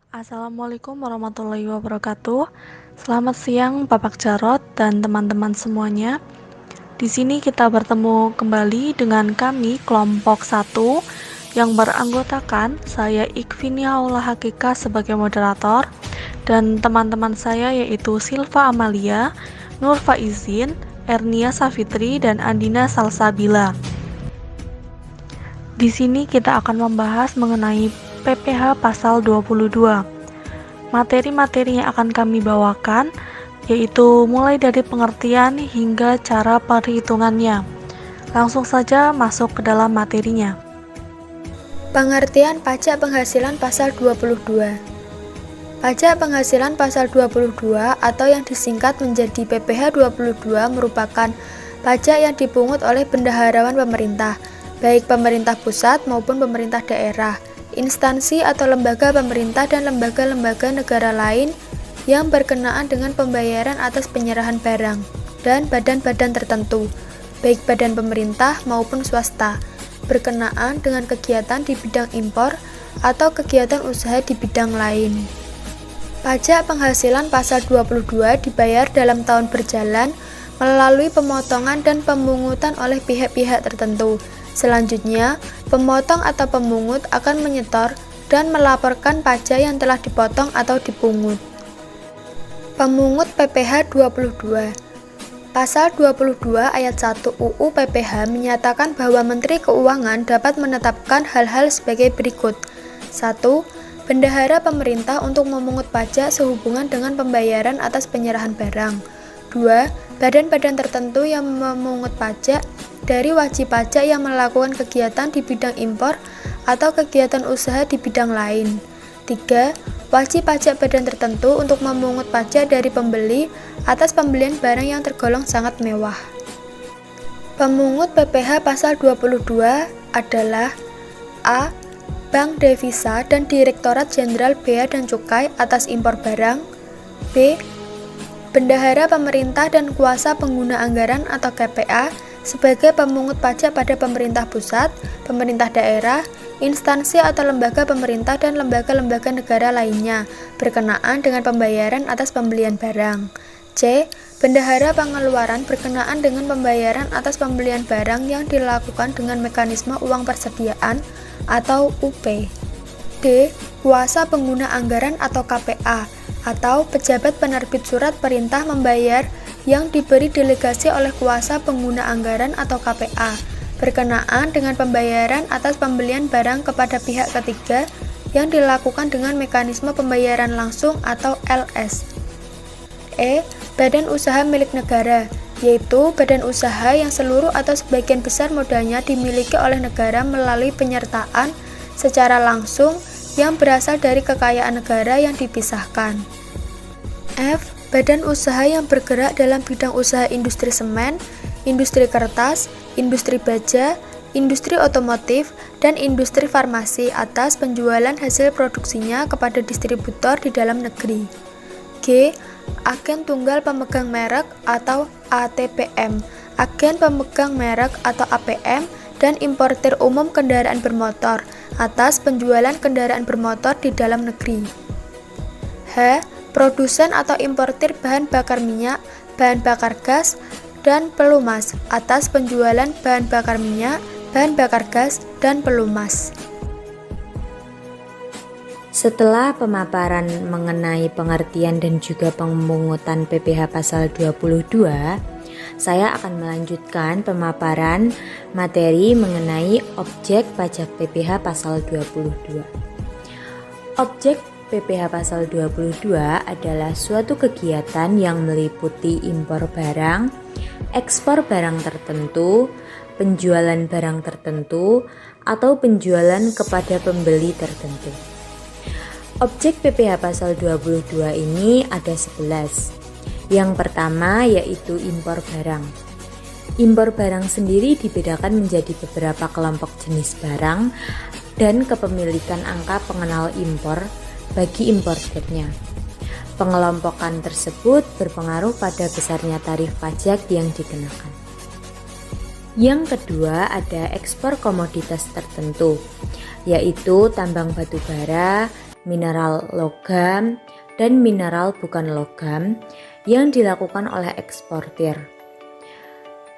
Assalamualaikum warahmatullahi wabarakatuh. Selamat siang Bapak Jarot dan teman-teman semuanya. Di sini kita bertemu kembali dengan kami kelompok 1 yang beranggotakan saya Ikvinia Aula Hakika sebagai moderator dan teman-teman saya yaitu Silva Amalia, Nur Faizin, Ernia Safitri, dan Andina Salsabila. Di sini kita akan membahas mengenai PPh pasal 22. Materi-materi yang akan kami bawakan yaitu mulai dari pengertian hingga cara perhitungannya. Langsung saja masuk ke dalam materinya. Pengertian pajak penghasilan pasal 22. Pajak penghasilan pasal 22 atau yang disingkat menjadi PPh 22 merupakan pajak yang dipungut oleh bendaharawan pemerintah, baik pemerintah pusat maupun pemerintah daerah, instansi atau lembaga pemerintah dan lembaga-lembaga negara lain yang berkenaan dengan pembayaran atas penyerahan barang dan badan-badan tertentu, baik badan pemerintah maupun swasta, berkenaan dengan kegiatan di bidang impor atau kegiatan usaha di bidang lain. Pajak penghasilan pasal 22 dibayar dalam tahun berjalan melalui pemotongan dan pemungutan oleh pihak-pihak tertentu. Selanjutnya, pemotong atau pemungut akan menyetor dan melaporkan pajak yang telah dipotong atau dipungut. Pemungut PPh 22. Pasal 22 ayat 1 UU PPh menyatakan bahwa Menteri Keuangan dapat menetapkan hal-hal sebagai berikut. 1. Bendahara pemerintah untuk memungut pajak sehubungan dengan pembayaran atas penyerahan barang. 2. Badan-badan tertentu yang memungut pajak dari wajib pajak yang melakukan kegiatan di bidang impor atau kegiatan usaha di bidang lain. 3. Wajib pajak badan tertentu untuk memungut pajak dari pembeli atas pembelian barang yang tergolong sangat mewah. Pemungut PPh pasal 22 adalah A. Bank Devisa dan Direktorat Jenderal Bea dan Cukai atas impor barang. B. Bendahara pemerintah dan kuasa pengguna anggaran atau KPA sebagai pemungut pajak pada pemerintah pusat, pemerintah daerah, instansi atau lembaga pemerintah dan lembaga-lembaga negara lainnya berkenaan dengan pembayaran atas pembelian barang. C. Bendahara pengeluaran berkenaan dengan pembayaran atas pembelian barang yang dilakukan dengan mekanisme uang persediaan atau UP. D. Kuasa pengguna anggaran atau KPA atau pejabat penerbit surat perintah membayar yang diberi delegasi oleh kuasa pengguna anggaran atau KPA berkenaan dengan pembayaran atas pembelian barang kepada pihak ketiga yang dilakukan dengan mekanisme pembayaran langsung atau LS. E. Badan usaha milik negara, yaitu badan usaha yang seluruh atau sebagian besar modalnya dimiliki oleh negara melalui penyertaan secara langsung yang berasal dari kekayaan negara yang dipisahkan. F. Badan usaha yang bergerak dalam bidang usaha industri semen, industri kertas, industri baja, industri otomotif, dan industri farmasi atas penjualan hasil produksinya kepada distributor di dalam negeri. G. Agen tunggal pemegang merek atau ATPM, agen pemegang merek atau APM, dan importir umum kendaraan bermotor atas penjualan kendaraan bermotor di dalam negeri. H. Produsen atau importir bahan bakar minyak, bahan bakar gas, dan pelumas atas penjualan bahan bakar minyak, bahan bakar gas, dan pelumas. Setelah pemaparan mengenai pengertian dan juga pemungutan PPh pasal 22, saya akan melanjutkan pemaparan materi mengenai objek pajak PPh pasal 22. Objek PPh pasal 22 adalah suatu kegiatan yang meliputi impor barang, ekspor barang tertentu, penjualan barang tertentu, atau penjualan kepada pembeli tertentu. Objek PPh pasal 22 ini ada 11. Yang pertama yaitu impor barang. Impor barang sendiri dibedakan menjadi beberapa kelompok jenis barang dan kepemilikan angka pengenal impor bagi importirnya. Pengelompokan tersebut berpengaruh pada besarnya tarif pajak yang dikenakan. Yang kedua ada ekspor komoditas tertentu, yaitu tambang batu bara, mineral logam, dan mineral bukan logam yang dilakukan oleh eksportir,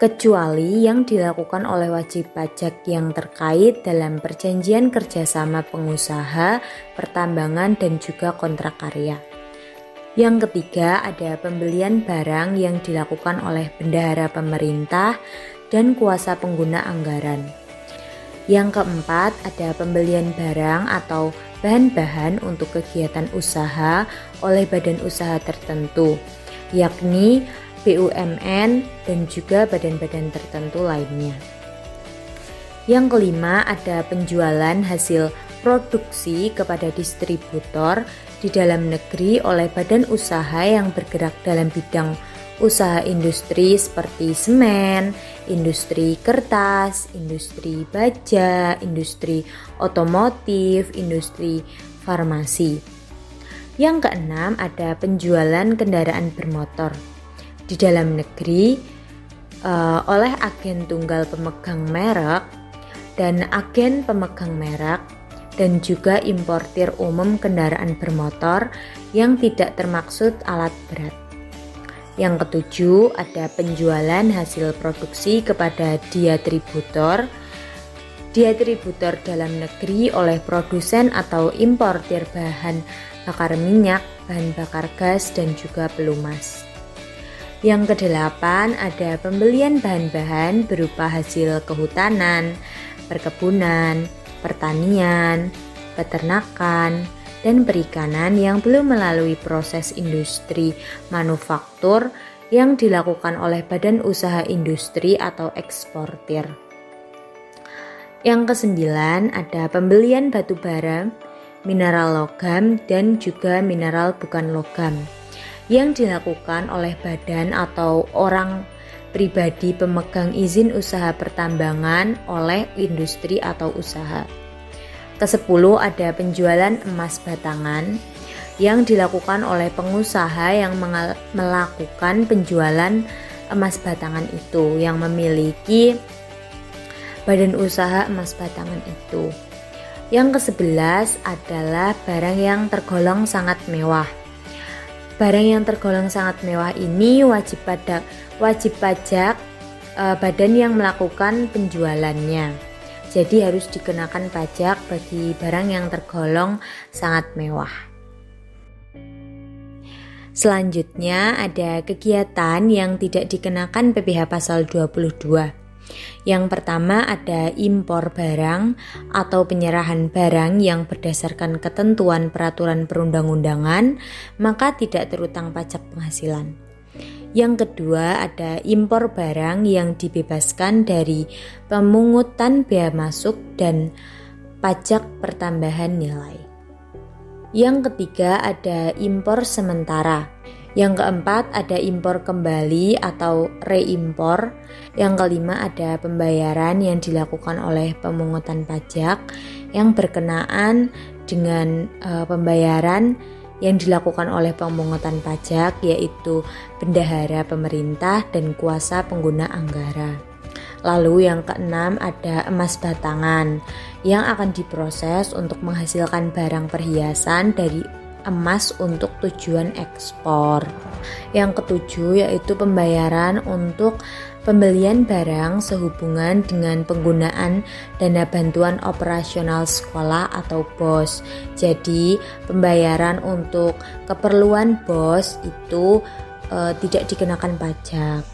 kecuali yang dilakukan oleh wajib pajak yang terkait dalam perjanjian kerjasama pengusaha, pertambangan, dan juga kontrak karya. Yang ketiga, ada pembelian barang yang dilakukan oleh bendahara pemerintah dan kuasa pengguna anggaran. Yang keempat, ada pembelian barang atau bahan-bahan untuk kegiatan usaha oleh badan usaha tertentu, yakni BUMN dan juga badan-badan tertentu lainnya. Yang kelima, ada penjualan hasil produksi kepada distributor di dalam negeri oleh badan usaha yang bergerak dalam bidang usaha industri seperti semen, industri kertas, industri baja, industri otomotif, industri farmasi. Yang keenam, ada penjualan kendaraan bermotor di dalam negeri oleh agen tunggal pemegang merek dan agen pemegang merek, dan juga importir umum kendaraan bermotor yang tidak termaksud alat berat. Yang ketujuh, ada penjualan hasil produksi kepada distributor dalam negeri oleh produsen atau importir bahan bakar minyak, bahan bakar gas, dan juga pelumas. Yang kedelapan, ada pembelian bahan-bahan berupa hasil kehutanan, perkebunan, pertanian, peternakan, dan perikanan yang belum melalui proses industri manufaktur yang dilakukan oleh badan usaha industri atau eksportir. Yang kesembilan, ada pembelian batu bara, mineral logam, dan juga mineral bukan logam yang dilakukan oleh badan atau orang pribadi pemegang izin usaha pertambangan oleh industri atau usaha. Kesepuluh, ada penjualan emas batangan yang dilakukan oleh pengusaha yang melakukan penjualan emas batangan itu, yang memiliki badan usaha emas batangan itu. Yang ke-11 adalah barang yang tergolong sangat mewah. Barang yang tergolong sangat mewah ini wajib pajak badan yang melakukan penjualannya. Jadi harus dikenakan pajak bagi barang yang tergolong sangat mewah. Selanjutnya ada kegiatan yang tidak dikenakan PPh pasal 22. Yang pertama ada impor barang atau penyerahan barang yang berdasarkan ketentuan peraturan perundang-undangan, maka tidak terutang pajak penghasilan. Yang kedua, ada impor barang yang dibebaskan dari pemungutan bea masuk dan pajak pertambahan nilai. Yang ketiga, ada impor sementara. Yang keempat, ada impor kembali atau reimpor. Yang kelima, ada pembayaran yang dilakukan oleh pemungutan pajak yang berkenaan dengan pembayaran yang dilakukan oleh pemungutan pajak, yaitu bendahara pemerintah dan kuasa pengguna anggaran. Lalu yang keenam, ada emas batangan yang akan diproses untuk menghasilkan barang perhiasan dari emas untuk tujuan ekspor. Yang ketujuh yaitu pembayaran untuk pembelian barang sehubungan dengan penggunaan dana bantuan operasional sekolah atau BOS. Jadi pembayaran untuk keperluan BOS itu tidak dikenakan pajak.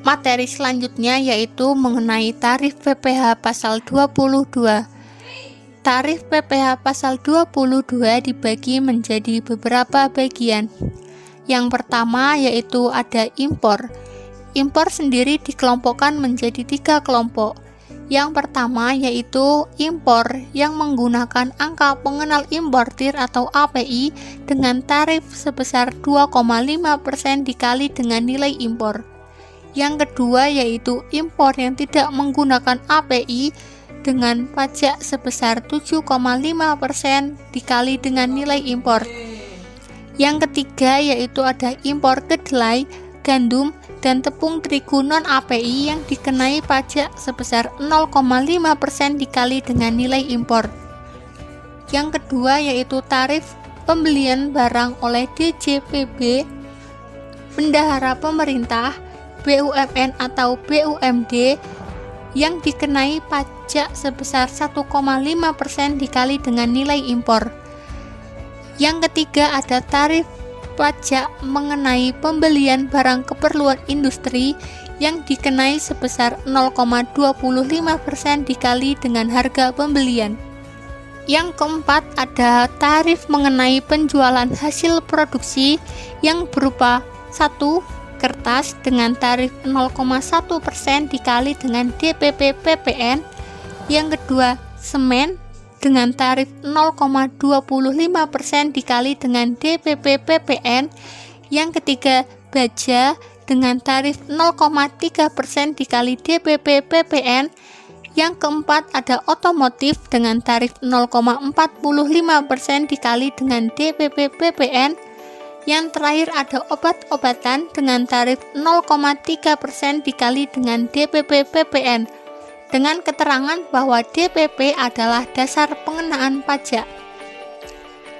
Materi selanjutnya yaitu mengenai tarif PPh pasal 22. Tarif PPh pasal 22 dibagi menjadi beberapa bagian. Yang pertama yaitu ada impor. Impor sendiri dikelompokkan menjadi 3 kelompok. Yang pertama yaitu impor yang menggunakan angka pengenal importir atau API dengan tarif sebesar 2,5% dikali dengan nilai impor. Yang kedua yaitu impor yang tidak menggunakan API dengan pajak sebesar 7,5% dikali dengan nilai impor. Yang ketiga yaitu ada impor kedelai, gandum, dan tepung terigu non-API yang dikenai pajak sebesar 0,5% dikali dengan nilai impor. Yang kedua yaitu tarif pembelian barang oleh DJPB, bendahara pemerintah, BUMN atau BUMD yang dikenai pajak sebesar 1,5% dikali dengan nilai impor. Yang ketiga ada tarif pajak mengenai pembelian barang keperluan industri yang dikenai sebesar 0,25% dikali dengan harga pembelian. Yang keempat ada tarif mengenai penjualan hasil produksi yang berupa 1. Kertas dengan tarif 0,1% dikali dengan DPP PPN. Yang kedua, semen dengan tarif 0,25% dikali dengan DPP PPN. Yang ketiga, baja dengan tarif 0,3% dikali DPP PPN. Yang keempat ada otomotif dengan tarif 0,45% dikali dengan DPP PPN. Yang terakhir ada obat-obatan dengan tarif 0,3% dikali dengan DPP PPN, dengan keterangan bahwa DPP adalah dasar pengenaan pajak.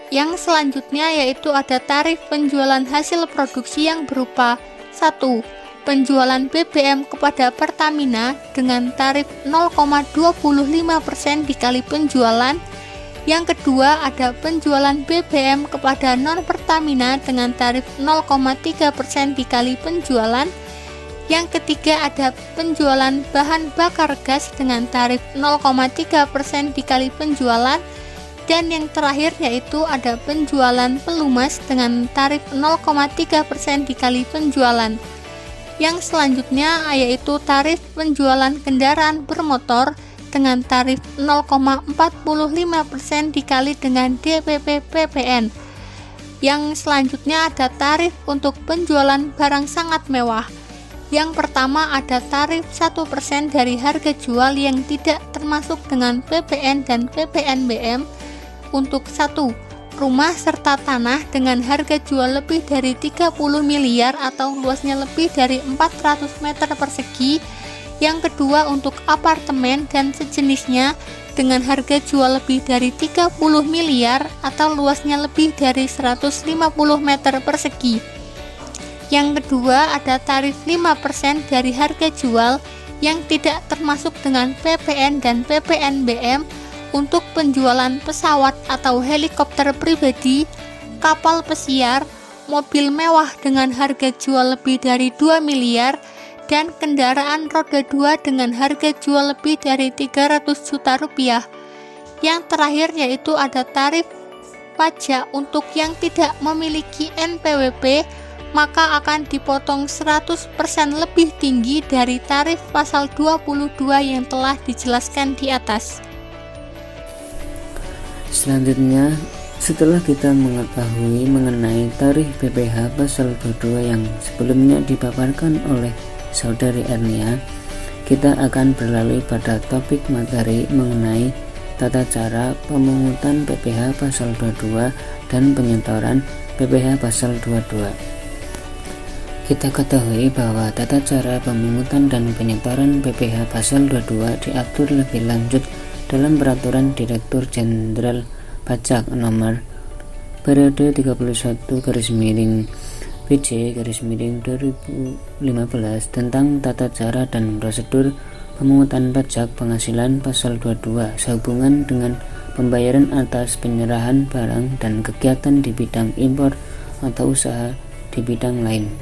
Yang selanjutnya yaitu ada tarif penjualan hasil produksi yang berupa 1. Penjualan BBM kepada Pertamina dengan tarif 0,25% dikali penjualan. Yang kedua ada penjualan BBM kepada non-Pertamina dengan tarif 0,3% dikali penjualan. Yang ketiga ada penjualan bahan bakar gas dengan tarif 0,3% dikali penjualan. Dan yang terakhir yaitu ada penjualan pelumas dengan tarif 0,3% dikali penjualan. Yang selanjutnya yaitu tarif penjualan kendaraan bermotor dengan tarif 0,45% dikali dengan DPP PPN. Yang selanjutnya ada tarif untuk penjualan barang sangat mewah. Yang pertama ada tarif 1% dari harga jual yang tidak termasuk dengan PPN dan PPNBM untuk 1. Rumah serta tanah dengan harga jual lebih dari 30 miliar atau luasnya lebih dari 400 meter persegi. Yang kedua untuk apartemen dan sejenisnya dengan harga jual lebih dari 30 miliar atau luasnya lebih dari 150 meter persegi. Yang kedua ada tarif 5% dari harga jual yang tidak termasuk dengan PPN dan PPNBM untuk penjualan pesawat atau helikopter pribadi, kapal pesiar, mobil mewah dengan harga jual lebih dari 2 miliar, dan kendaraan roda 2 dengan harga jual lebih dari 300 juta rupiah. Yang terakhir yaitu ada tarif pajak untuk yang tidak memiliki NPWP, maka akan dipotong 100% lebih tinggi dari tarif pasal 22 yang telah dijelaskan di atas. Selanjutnya, setelah kita mengetahui mengenai tarif PPh pasal 22 yang sebelumnya dipaparkan oleh Saudari Ernia, kita akan beralih pada topik materi mengenai tata cara pemungutan PPh pasal 22 dan penyetoran PPh pasal 22. Kita ketahui bahwa tata cara pemungutan dan penyetoran PPh pasal 22 diatur lebih lanjut dalam Peraturan Direktur Jenderal Pajak Nomor periode 31/PJ/2015 tentang tata cara dan prosedur pemungutan pajak penghasilan pasal 22 sehubungan dengan pembayaran atas penyerahan barang dan kegiatan di bidang impor atau usaha di bidang lain.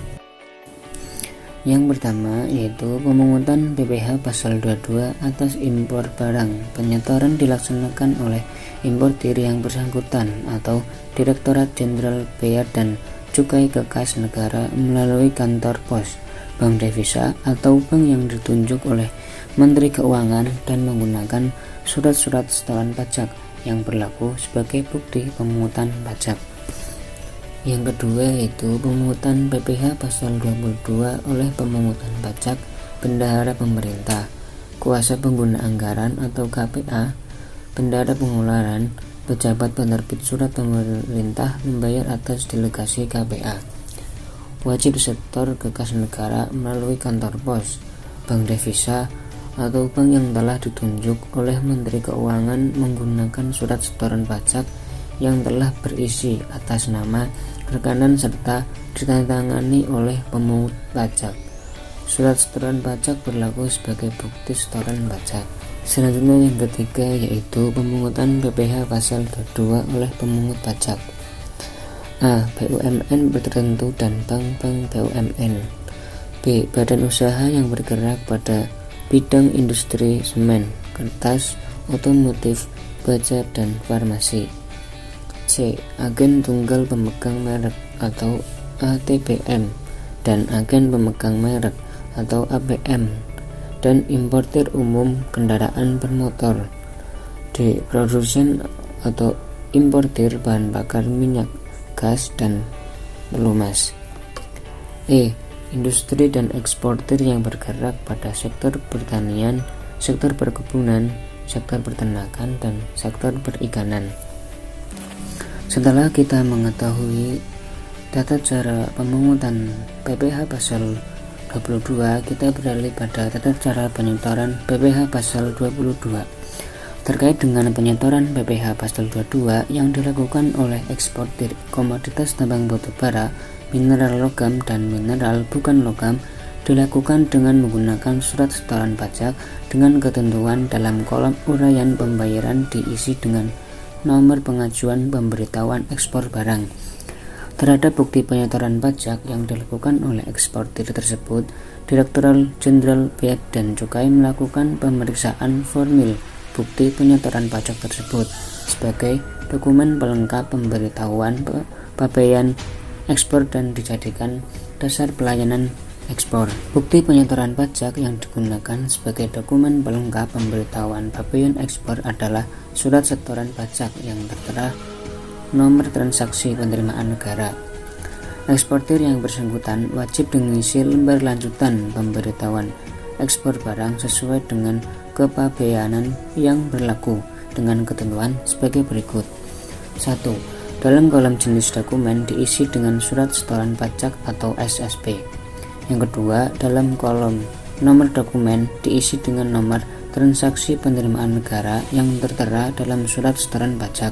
Yang pertama yaitu pemungutan PPh pasal 22 atas impor barang. Penyetoran dilaksanakan oleh importir yang bersangkutan atau Direktorat Jenderal Bea dan Cukai Kekas Negara melalui kantor pos, bank devisa atau bank yang ditunjuk oleh Menteri Keuangan dan menggunakan surat-surat setoran pajak yang berlaku sebagai bukti pemungutan pajak. Yang kedua yaitu pemungutan PPh pasal 22 oleh pemungutan pajak bendahara pemerintah, kuasa pengguna anggaran atau KPA, bendahara pengeluaran, pejabat penerbit surat pemerintah membayar atas delegasi KPA, wajib setor kekas negara melalui kantor pos, bank devisa, atau bank yang telah ditunjuk oleh Menteri Keuangan menggunakan surat setoran pajak yang telah berisi atas nama rekanan serta ditandatangani oleh pemungut pajak. Surat setoran pajak berlaku sebagai bukti setoran pajak. Selanjutnya yang ketiga yaitu pemungutan PPh pasal 22 oleh pemungut pajak. A. BUMN tertentu dan bank-bank BUMN. B. Badan usaha yang bergerak pada bidang industri semen, kertas, otomotif, baja, dan farmasi. C. Agen tunggal pemegang merek atau ATPM dan agen pemegang merek atau APM dan importir umum kendaraan bermotor. D. Produsen atau importir bahan bakar minyak, gas, dan pelumas. E. Industri dan eksportir yang bergerak pada sektor pertanian, sektor perkebunan, sektor peternakan, dan sektor perikanan. Setelah kita mengetahui tata cara pemungutan PPh pasal 22, kita beralih pada tata cara penyetoran PPh pasal 22. Terkait dengan penyetoran PPh pasal 22 yang dilakukan oleh eksportir komoditas tambang batubara, mineral logam, dan mineral bukan logam dilakukan dengan menggunakan surat setoran pajak dengan ketentuan dalam kolom uraian pembayaran diisi dengan nomor pengajuan pemberitahuan ekspor barang. Terhadap bukti penyetoran pajak yang dilakukan oleh eksportir tersebut, Direktorat Jenderal Bea dan Cukai melakukan pemeriksaan formil bukti penyetoran pajak tersebut sebagai dokumen pelengkap pemberitahuan papaian ekspor dan dijadikan dasar pelayanan ekspor. Bukti penyetoran pajak yang digunakan sebagai dokumen pelengkap pemberitahuan papaian ekspor adalah surat setoran pajak yang tertera nomor transaksi penerimaan negara. Eksportir yang bersangkutan wajib mengisi lembar lanjutan pemberitahuan ekspor barang sesuai dengan kepabeanan yang berlaku dengan ketentuan sebagai berikut. 1. Dalam kolom jenis dokumen diisi dengan surat setoran pajak atau SSP. Yang kedua, dalam kolom nomor dokumen diisi dengan nomor transaksi penerimaan negara yang tertera dalam surat setoran pajak.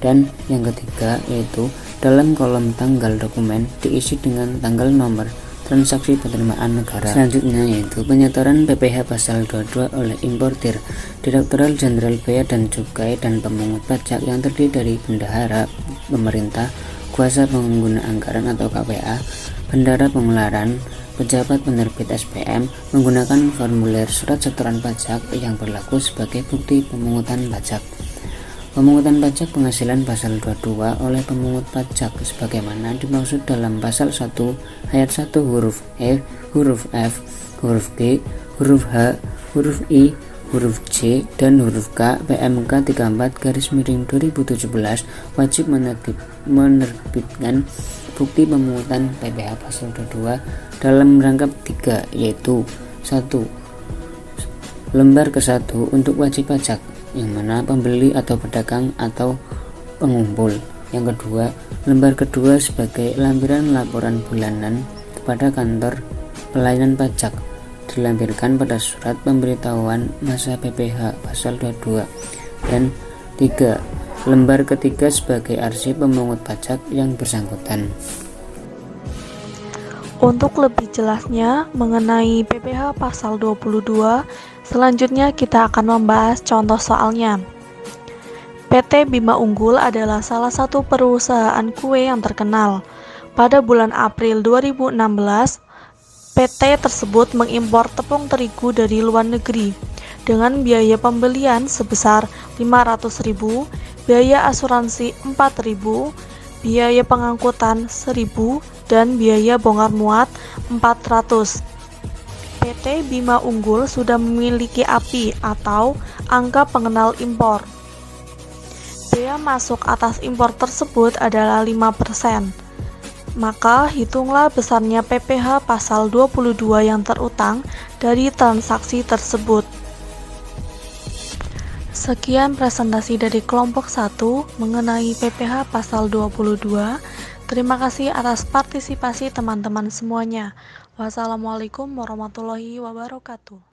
Dan yang ketiga yaitu dalam kolom tanggal dokumen diisi dengan tanggal nomor transaksi penerimaan negara. Selanjutnya yaitu penyetoran PPh pasal 22 oleh importir. Direktorat Jenderal Bea dan Cukai dan pemungut pajak yang terdiri dari bendahara pemerintah, kuasa pengguna anggaran atau KPA, bendahara pengeluaran, pejabat penerbit SPM menggunakan formulir surat setoran pajak yang berlaku sebagai bukti pemungutan pajak. Pemungutan pajak penghasilan pasal 22 oleh pemungut pajak sebagaimana dimaksud dalam pasal 1 ayat 1 huruf E, huruf F, huruf G, huruf H, huruf I, huruf C, dan huruf K PMK 34/2017 wajib menerbitkan bukti pemungutan PPh pasal 22 dalam rangkap 3 yaitu 1. Lembar ke-1 untuk wajib pajak yang mana pembeli atau pedagang atau pengumpul. Yang kedua, lembar kedua sebagai lampiran laporan bulanan kepada kantor pelayanan pajak dilampirkan pada surat pemberitahuan masa PPh pasal 22. Dan 3. Lembar ketiga sebagai arsip pemungut pajak yang bersangkutan. Untuk lebih jelasnya mengenai PPh pasal 22, selanjutnya kita akan membahas contoh soalnya. PT Bima Unggul adalah salah satu perusahaan kue yang terkenal. Pada bulan April 2016, PT tersebut mengimpor tepung terigu dari luar negeri dengan biaya pembelian sebesar 500.000, biaya asuransi 4.000, biaya pengangkutan 1.000, dan biaya bongkar muat 400. PT Bima Unggul sudah memiliki API atau angka pengenal impor. Bea masuk atas impor tersebut adalah 5%. Maka hitunglah besarnya PPh pasal 22 yang terutang dari transaksi tersebut. Sekian presentasi dari kelompok 1 mengenai PPh pasal 22. Terima kasih atas partisipasi teman-teman semuanya. Wassalamualaikum warahmatullahi wabarakatuh.